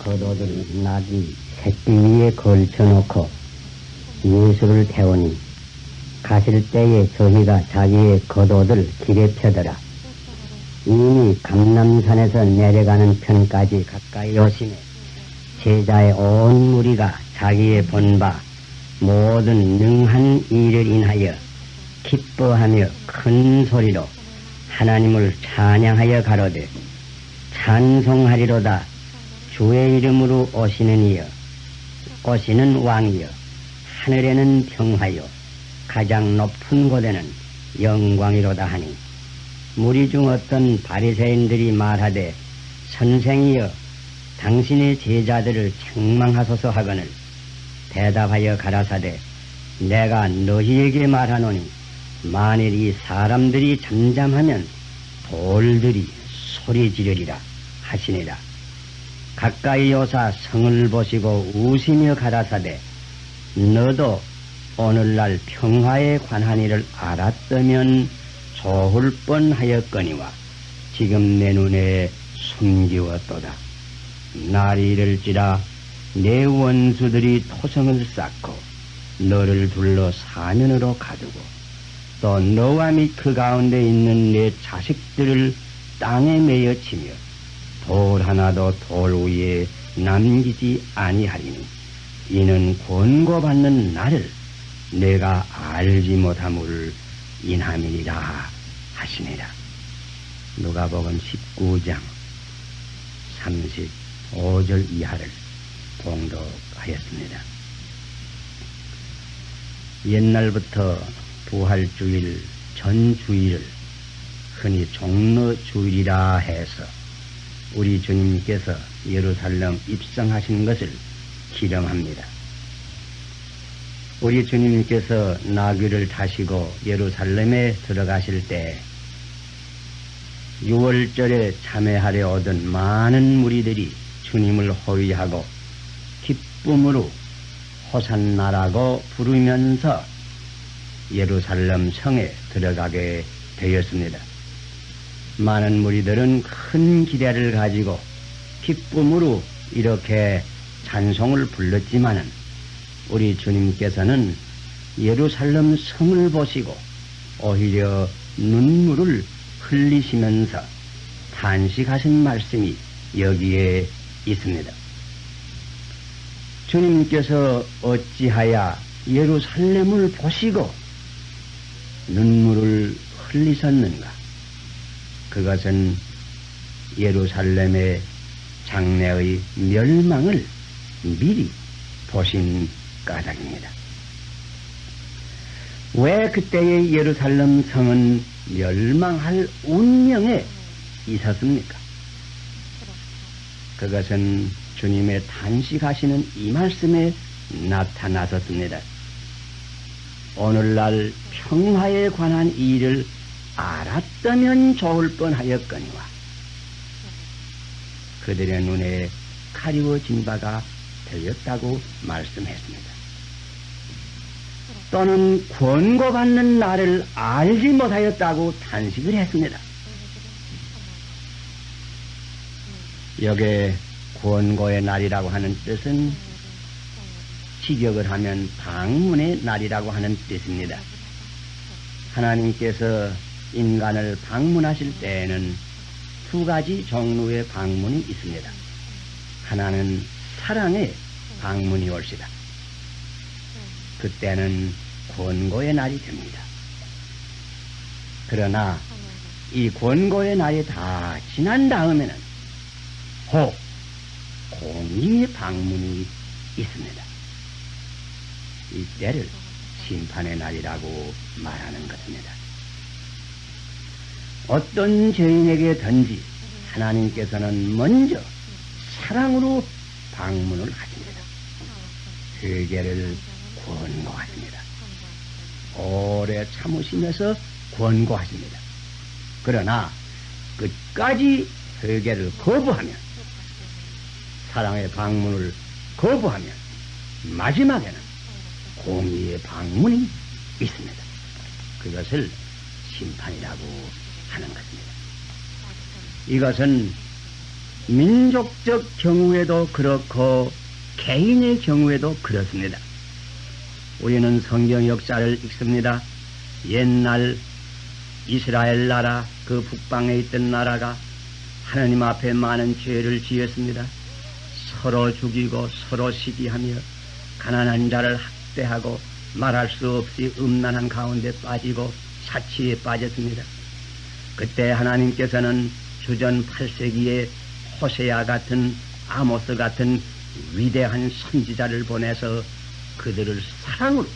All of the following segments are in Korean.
겉옷을 나귀 새끼 위에 걸쳐놓고 예수를 태우니 가실 때에 저희가 자기의 겉옷을 길에 펴더라. 이미 감람산에서 내려가는 편까지 가까이 오시매 제자의 온 무리가 자기의 본바 모든 능한 일을 인하여 기뻐하며 큰 소리로 하나님을 찬양하여 가로되 찬송하리로다. 주의 이름으로 오시는 왕이여 하늘에는 평화요 가장 높은 곳에는 영광이로다 하니 무리 중 어떤 바리새인들이 말하되 선생이여 당신의 제자들을 책망하소서 하거늘 대답하여 가라사대 내가 너희에게 말하노니 만일 이 사람들이 잠잠하면 돌들이 소리 지르리라 하시니라. 가까이 오사 성을 보시고 우시며 가라사대 너도 오늘날 평화에 관한 일을 알았다면 좋을 뻔하였거니와 지금 내 눈에 숨기웠도다. 날이 이를지라 내 원수들이 토성을 쌓고 너를 둘러 사면으로 가두고 또 너와 및 그 가운데 있는 내 자식들을 땅에 매여치며 돌 하나도 돌 위에 남기지 아니하리니 이는 권고받는 나를 내가 알지 못함을 인함이니라 하시니라. 누가복음 19장 35절 이하를 봉독하였습니다. 옛날부터 부활주일 전주일을 흔히 종로주일이라 해서 우리 주님께서 예루살렘 입성하신 것을 기념합니다. 우리 주님께서 나귀를 타시고 예루살렘에 들어가실 때 6월절에 참회하려 오던 많은 무리들이 주님을 호위하고 기쁨으로 호산나라고 부르면서 예루살렘 성에 들어가게 되었습니다. 많은 무리들은 큰 기대를 가지고 기쁨으로 이렇게 찬송을 불렀지만은 우리 주님께서는 예루살렘 성을 보시고 오히려 눈물을 흘리시면서 탄식하신 말씀이 여기에 있습니다. 주님께서 어찌하여 예루살렘을 보시고 눈물을 흘리셨는가? 그것은 예루살렘의 장래의 멸망을 미리 보신 까닭입니다. 왜 그때의 예루살렘 성은 멸망할 운명에 있었습니까? 그것은 주님의 탄식하시는 이 말씀에 나타났었습니다. 오늘날 평화에 관한 일을 알았다면 좋을 뻔하였거니와 그들의 눈에 가리워진 바가 되었다고 말씀했습니다. 또는 권고받는 날을 알지 못하였다고 탄식을 했습니다. 여기에 권고의 날이라고 하는 뜻은 직역을 하면 방문의 날이라고 하는 뜻입니다. 하나님께서 인간을 방문하실 때에는 두 가지 종류의 방문이 있습니다. 하나는 사랑의 방문이 올시다. 그때는 권고의 날이 됩니다. 그러나 이 권고의 날이 다 지난 다음에는 혹 공의의 방문이 있습니다. 이때를 심판의 날이라고 말하는 것입니다. 어떤 죄인에게든지 하나님께서는 먼저 사랑으로 방문을 하십니다. 회개를 권고하십니다. 오래 참으시면서 권고하십니다. 그러나 끝까지 회개를 거부하면, 사랑의 방문을 거부하면 마지막에는 공의의 방문이 있습니다. 그것을 심판이라고 하는 것입니다. 이것은 민족적 경우에도 그렇고 개인의 경우에도 그렇습니다. 우리는 성경 역사를 읽습니다. 옛날 이스라엘 나라, 그 북방에 있던 나라가 하나님 앞에 많은 죄를 지었습니다. 서로 죽이고 서로 시기하며 가난한 자를 학대하고 말할 수 없이 음란한 가운데 빠지고 사치에 빠졌습니다. 그때 하나님께서는 주전 8세기에 호세아 같은 아모스 같은 위대한 선지자를 보내서 그들을 사랑으로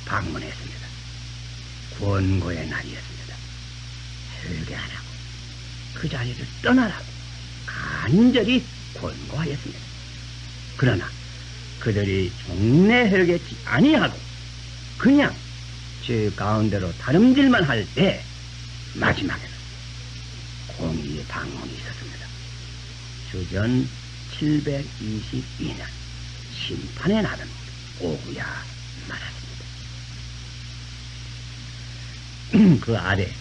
방문했습니다. 권고의 날이었습니다. 회개하라고, 그 자리를 떠나라고 간절히 권고하였습니다. 그러나 그들이 종래 회개치 아니하고 그냥 죄 가운데로 다름질만 할 때 마지막에는 공의의 방문이 있었습니다. 주전 722년 심판의 날은 오고야 말았습니다. 그 아래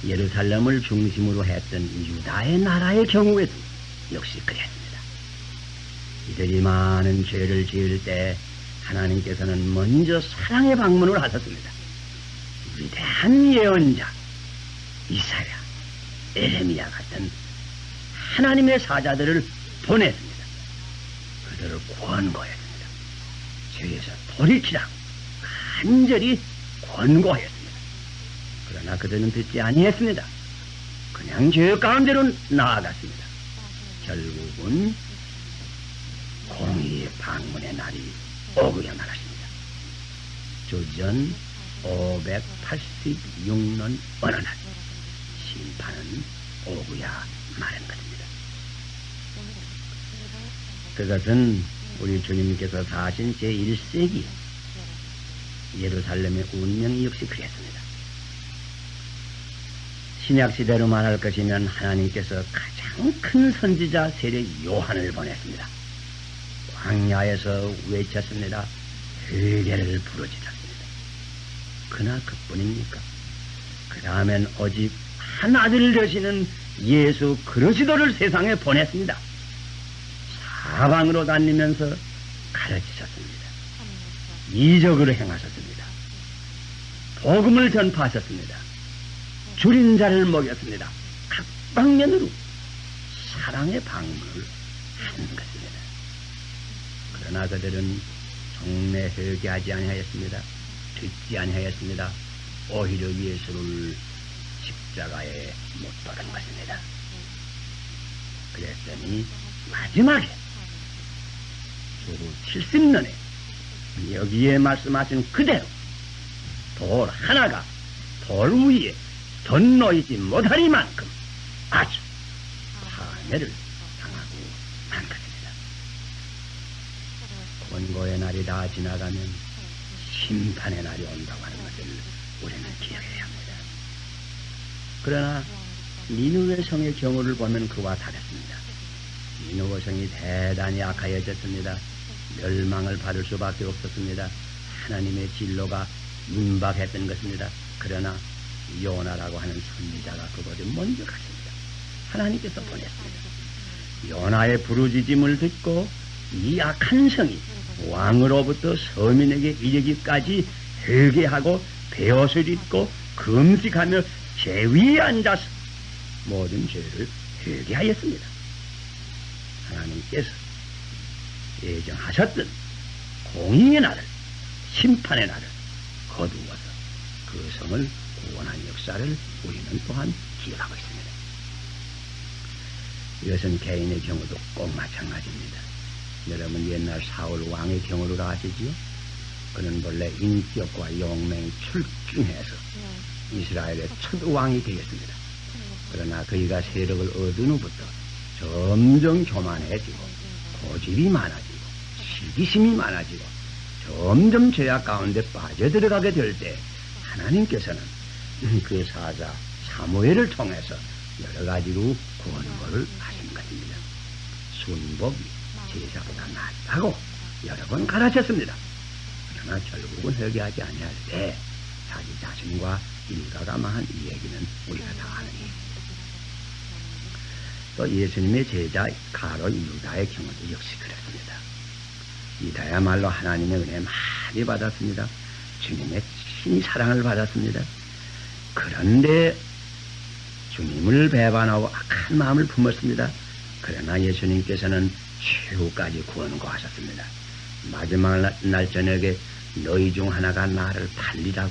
예루살렘을 중심으로 했던 유다의 나라의 경우에도 역시 그랬습니다. 이들이 많은 죄를 지을 때 하나님께서는 먼저 사랑의 방문을 하셨습니다. 위대한 예언자 이사야, 에레미야 같은 하나님의 사자들을 보냈습니다. 그들을 권고했습니다. 죄에서 돌이키라고 간절히 권고하였습니다. 그러나 그들은 듣지 아니했습니다. 그냥 죄 가운데로 나아갔습니다. 결국은 공의의 방문의 날이 오고야 말았습니다. 주전 586년 어느 날 심판은 오고야 말한 것입니다. 그것은 우리 주님께서 사신 제1세기 예루살렘의 운명이 역시 그랬습니다. 신약시대로 말할 것이면 하나님께서 가장 큰 선지자 세례 요한을 보냈습니다. 광야에서 외쳤습니다. 회개를 부르짖었습니다. 그나 그뿐입니까? 그 다음엔 오직 한 아들 되시는 예수 그리스도를 세상에 보냈습니다. 사방으로 다니면서 가르치셨습니다. 이적으로 행하셨습니다. 복음을 전파하셨습니다. 줄인 자를 먹였습니다. 각 방면으로 사랑의 방문을 하는 것입니다. 그러나 그들은 종래 회개하지 아니하였습니다. 듣지 아니하였습니다. 오히려 예수를 십자가에 못 박은 것입니다. 그랬더니 마지막에 주후 70년에 여기에 말씀하신 그대로 돌 하나가 돌 위에 덧놓이지 못하리만큼 아주 파멸을 당하고 만 것입니다. 권고의 날이 다 지나가면 심판의 날이 온다고 하는 것을 우리는 기억해야 합니다. 그러나 니느웨 성의 경우를 보면 그와 다릅니다. 니느웨 성이 대단히 악하여졌습니다. 멸망을 받을 수밖에 없었습니다. 하나님의 진로가 임박했던 것입니다. 그러나 요나라고 하는 선지자가 그보다 먼저 갔습니다. 하나님께서 보냈습니다. 요나의 부르짖음을 듣고 이 악한 성이 왕으로부터 서민에게 이르기까지 회개하고 베옷을 입고 금식하며 제 위에 앉아서 모든 죄를 회개하였습니다. 하나님께서 예정하셨던 공의의 날을, 심판의 날을 거두어서 그 성을 구원한 역사를 우리는 또한 기억하고 있습니다. 이것은 개인의 경우도 꼭 마찬가지입니다. 여러분 옛날 사울 왕의 경우를 아시지요? 그는 본래 인격과 용맹이 출중해서 이스라엘의 첫 왕이 되었습니다. 그러나 그이가 세력을 얻은 후부터 점점 교만해지고 고집이 많아지고 시기심이 많아지고 점점 죄악 가운데 빠져들어가게 될 때 하나님께서는 그 사자 사무엘을 통해서 여러 가지로 권고를 하신 것입니다. 순복이 제사보다 낫다고 여러 번 가르쳤습니다. 그러나 결국은 회개하지 아니할 때 자기 자신과 일가가 망한 이 얘기는 우리가 다 아는 또 예수님의 제자 가로 유다의 경우도 역시 그렇습니다. 유다야말로 하나님의 은혜 많이 받았습니다. 주님의 친 사랑을 받았습니다. 그런데 주님을 배반하고 악한 마음을 품었습니다. 그러나 예수님께서는 최후까지 권고하셨습니다. 마지막 날 저녁에 너희 중 하나가 나를 팔리라고,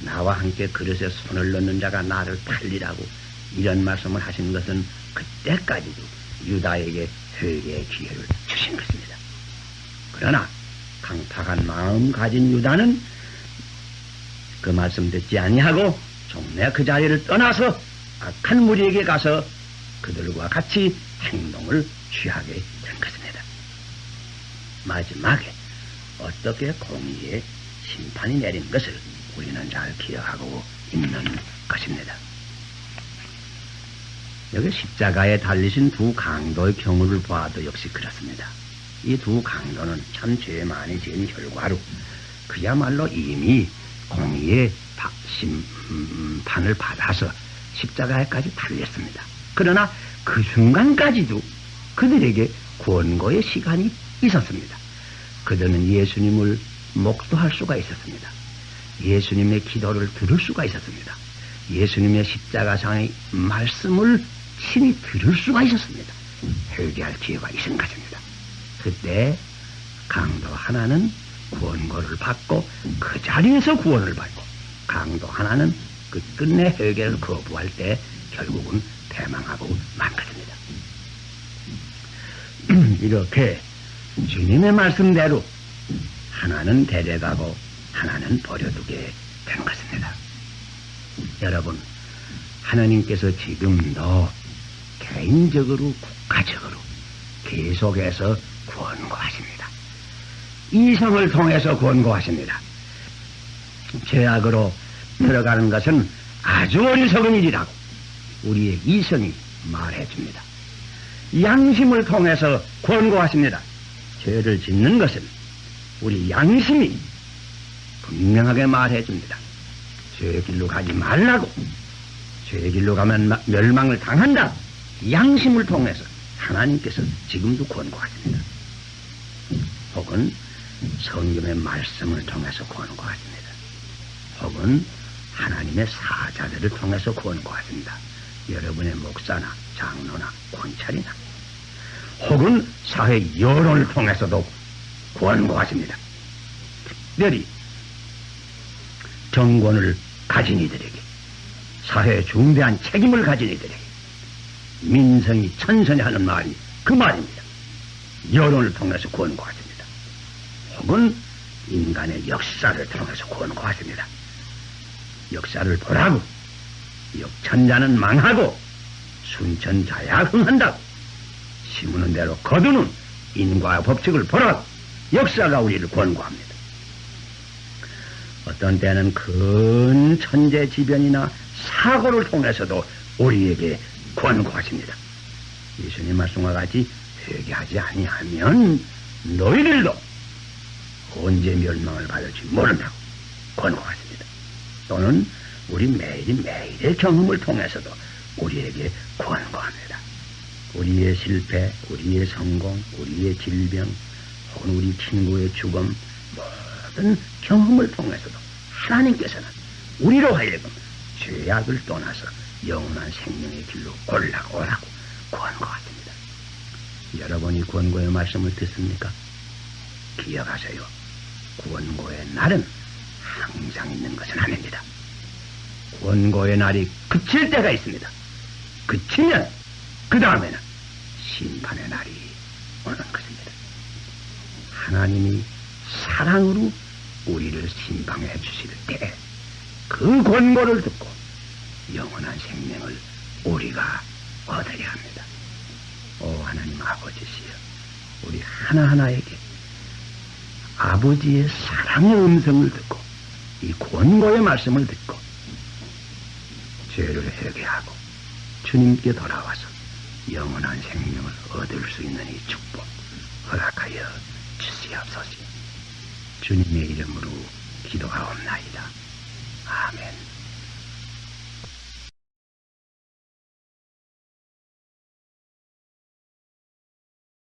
나와 함께 그릇에 손을 넣는 자가 나를 팔리라고 이런 말씀을 하신 것은 그때까지도 유다에게 회개의 기회를 주신 것입니다. 그러나 강팍한 마음 가진 유다는 그 말씀 듣지 아니하고 종래 그 자리를 떠나서 악한 무리에게 가서 그들과 같이 행동을 취하게 된 것입니다. 마지막에 어떻게 공의의 심판이 내린 것을 우리는 잘 기억하고 있는 것입니다. 여기 십자가에 달리신 두 강도의 경우를 봐도 역시 그렇습니다. 이 두 강도는 참 죄 많이 지은 결과로 그야말로 이미 공의의 심판을 받아서 십자가에까지 달렸습니다. 그러나 그 순간까지도 그들에게 권고의 시간이 있었습니다. 그들은 예수님을 목도할 수가 있었습니다. 예수님의 기도를 들을 수가 있었습니다. 예수님의 십자가상의 말씀을 친히 들을 수가 있었습니다. 회개할 기회가 있은 것입니다. 그때 강도 하나는 권고를 받고 그 자리에서 구원을 받고, 강도 하나는 그 끝내 회개를 거부할 때 결국은 패망하고 만 것입니다. 이렇게 주님의 말씀대로 하나는 데려가고 하나는 버려두게 된 것입니다. 여러분, 하나님께서 지금도 개인적으로 국가적으로 계속해서 권고하십니다. 이성을 통해서 권고하십니다. 죄악으로 들어가는 것은 아주 어리석은 일이라고 우리의 이성이 말해줍니다. 양심을 통해서 권고하십니다. 죄를 짓는 것은 우리 양심이 분명하게 말해줍니다. 죄의 길로 가지 말라고, 죄의 길로 가면 멸망을 당한다. 양심을 통해서 하나님께서 지금도 권고하십니다. 혹은 성경의 말씀을 통해서 권고하십니다. 혹은 하나님의 사자들을 통해서 권고하십니다. 여러분의 목사나 장로나 권찰이나, 혹은 사회 여론을 통해서도 권고하십니다. 특별히 정권을 가진 이들에게, 사회에 중대한 책임을 가진 이들에게 민성이 천선히 하는 말이 그 말입니다. 여론을 통해서 권고하십니다. 혹은 인간의 역사를 통해서 권고하십니다. 역사를 보라고, 역천자는 망하고 순천자야 흥한다고, 심으는 대로 거두는 인과의 법칙을 보라고 역사가 우리를 권고합니다. 어떤 때는 큰 천재지변이나 사고를 통해서도 우리에게 권고하십니다. 예수님 말씀과 같이 회개하지 아니하면 너희들도 언제 멸망을 받을지 모른다고 권고하십니다. 또는 우리 매일의 경험을 통해서도 우리에게 권고합니다. 우리의 실패, 우리의 성공, 우리의 질병, 혹은 우리 친구의 죽음, 모든 경험을 통해서도 하나님께서는 우리로 하여금 죄악을 떠나서 영원한 생명의 길로 올라오라고 권고하십니다. 여러분이 권고의 말씀을 듣습니까? 기억하세요. 권고의 날은 항상 있는 것은 아닙니다. 권고의 날이 그칠 때가 있습니다. 그치면 그 다음에는 심판의 날이 오는 것입니다. 하나님이 사랑으로 우리를 심판해 주실 때 그 권고를 듣고 영원한 생명을 우리가 얻으려 합니다. 오 하나님 아버지시여, 우리 하나하나에게 아버지의 사랑의 음성을 듣고 이 권고의 말씀을 듣고 죄를 회개하고 주님께 돌아와서 영원한 생명을 얻을 수 있는 이 축복 허락하여 주시옵소서. 주님의 이름으로 기도하옵나이다. 아멘.